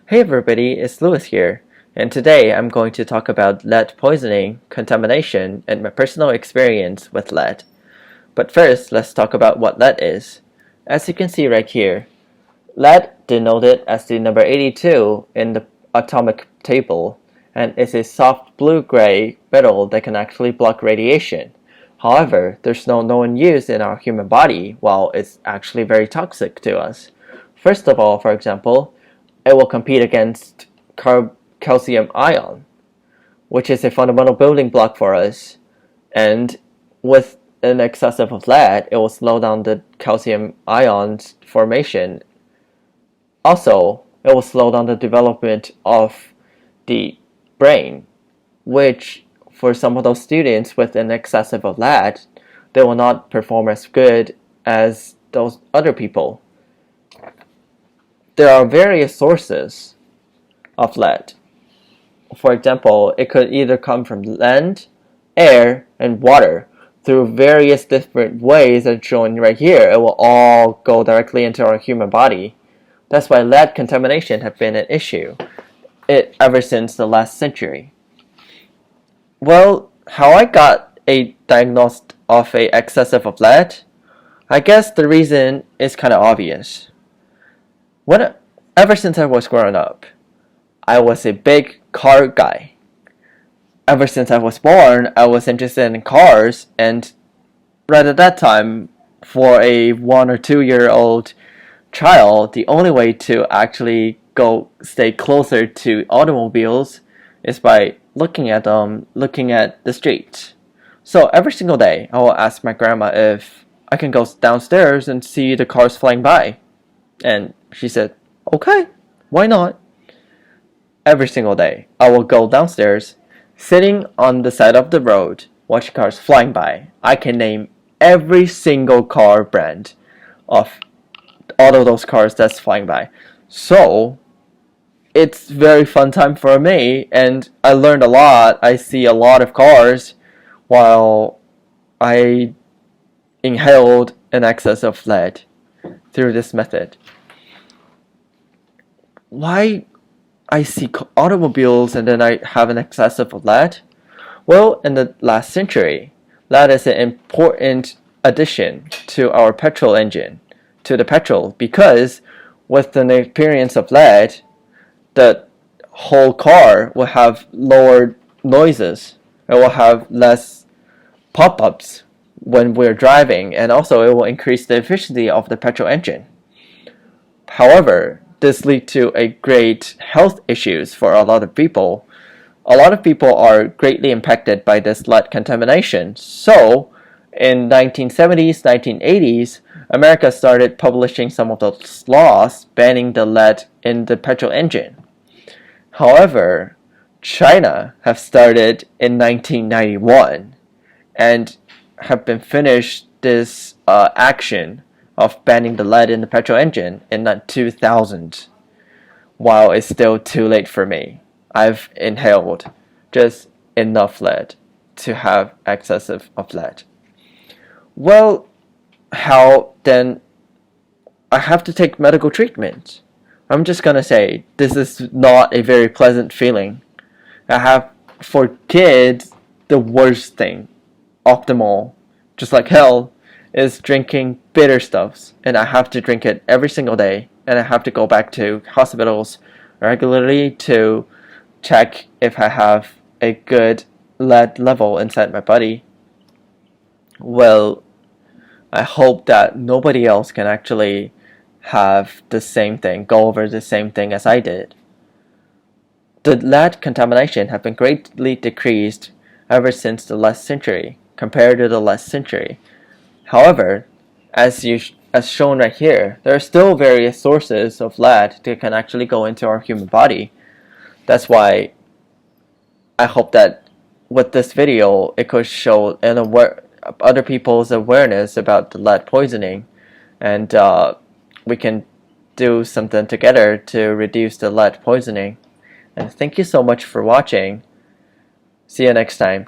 Hey everybody, it's Lewis here, and today I'm going to talk about lead poisoning, contamination, and my personal experience with lead. But first, let's talk about what lead is. As you can see right here, lead denoted as the number 82 in the atomic table, and is a soft blue-gray metal that can actually block radiation. However, there's no known use in our human body, while it's actually very toxic to us. First of all, for example, it will compete against calcium ion, which is a fundamental building block for us. And with an excessive of lead, it will slow down the calcium ions formation. Also, it will slow down the development of the brain, which for some of those students with an excessive of lead, they will not perform as good as those other people. There are various sources of lead. For example, it could either come from land, air, and water. Through various different ways as shown right here, it will all go directly into our human body. That's why lead contamination has been an issue ever since the last century. Well, how I got diagnosed of a excessive of lead? I guess the reason is kind of obvious. Ever since I was growing up, I was a big car guy. Ever since I was born, I was interested in cars, and right at that time, for a 1 or 2 year old child, the only way to actually stay closer to automobiles is by looking at them, looking at the streets. So every single day, I will ask my grandma if I can go downstairs and see the cars flying by. And she said, okay, why not? Every single day, I will go downstairs, sitting on the side of the road, watching cars flying by. I can name every single car brand of all of those cars that's flying by. So, it's very fun time for me, and I learned a lot. I see a lot of cars while I inhaled an excess of lead through this method. Why I see automobiles and then I have an excessive of lead? Well, in the last century, lead is an important addition to our petrol engine, to the petrol, because with the appearance of lead, the whole car will have lower noises. It will have less pop-ups when we're driving, and also it will increase the efficiency of the petrol engine. However, this leads to a great health issues for a lot of people. A lot of people are greatly impacted by this lead contamination. So, in 1970s, 1980s, America started publishing some of those laws banning the lead in the petrol engine. However, China have started in 1991 and have been finished this action of banning the lead in the petrol engine in 2000. While it's still too late for me, I've inhaled just enough lead to have excessive of lead. Well, how then? I have to take medical treatment. I'm just gonna say this is not a very pleasant feeling. I have, for kids, the worst thing, optimal, just like hell, is drinking bitter stuffs, and I have to drink it every single day, and I have to go back to hospitals regularly to check if I have a good lead level inside my body. Well, I hope that nobody else can actually have the same thing, go over the same thing as I did. The lead contamination has been greatly decreased ever since the last century, compared to the last century. However, as shown right here, there are still various sources of lead that can actually go into our human body. That's why I hope that with this video, it could show other people's awareness about the lead poisoning, and we can do something together to reduce the lead poisoning. And thank you so much for watching. See you next time.